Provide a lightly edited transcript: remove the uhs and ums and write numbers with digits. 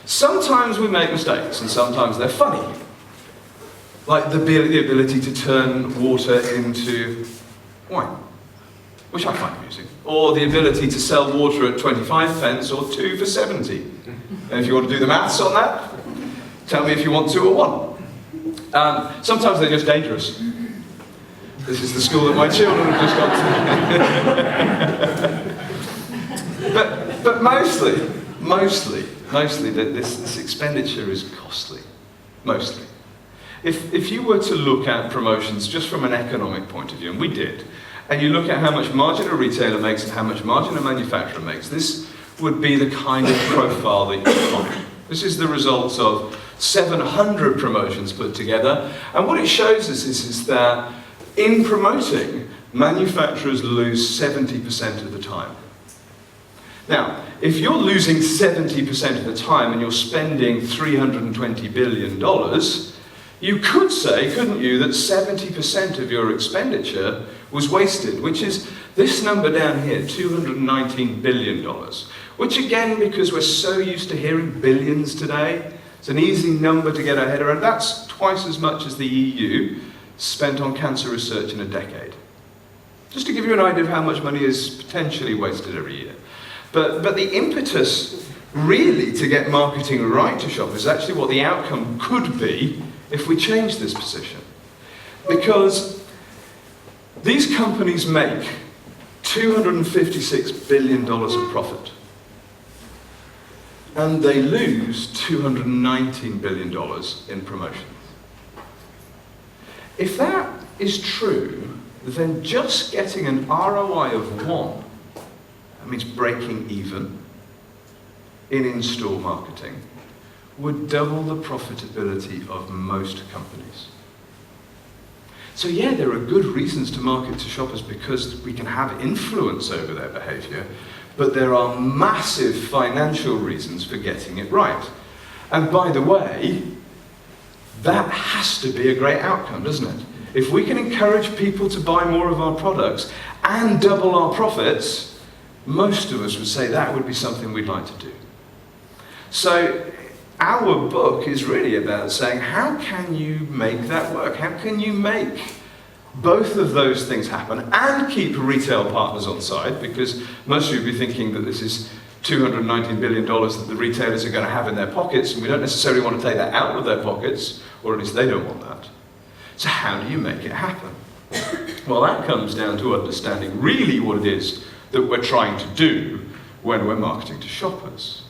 Sometimes we make mistakes, and sometimes they're funny. Like the ability to turn water into wine, which I find amusing. Or the ability to sell water at 25 pence or 2 for 70. And if you want to do the maths on that, tell me if you want 2 or 1. Sometimes they're just dangerous. This is the school that my children have just gone to. but mostly, this expenditure is costly. Mostly. If you were to look at promotions just from an economic point of view, and we did, and you look at how much margin a retailer makes and how much margin a manufacturer makes, this would be the kind of profile that you find. This is the results of 700 promotions put together, and what it shows us is that in promoting, manufacturers lose 70% of the time. Now, if you're losing 70% of the time and you're spending $320 billion, you could say, couldn't you, that 70% of your expenditure was wasted, which is this number down here, $219 billion, which again, because we're so used to hearing billions today, it's an easy number to get our head around. That's twice as much as the EU spent on cancer research in a decade. Just to give you an idea of how much money is potentially wasted every year. But the impetus really to get marketing right to shoppers is actually what the outcome could be if we change this position. Because these companies make $256 billion of profit. And they lose $219 billion in promotions. If that is true, then just getting an ROI of 1, that means breaking even, in in-store marketing, would double the profitability of most companies. So yeah, there are good reasons to market to shoppers because we can have influence over their behavior, but there are massive financial reasons for getting it right. And by the way, that has to be a great outcome, doesn't it? If we can encourage people to buy more of our products and double our profits, most of us would say that would be something we'd like to do. So our book is really about saying, how can you make that work? How can you make both of those things happen and keep retail partners on side? Because most of you will be thinking that this is $219 billion that the retailers are going to have in their pockets, and we don't necessarily want to take that out of their pockets, or at least they don't want that. So how do you make it happen? Well, that comes down to understanding really what it is that we're trying to do when we're marketing to shoppers.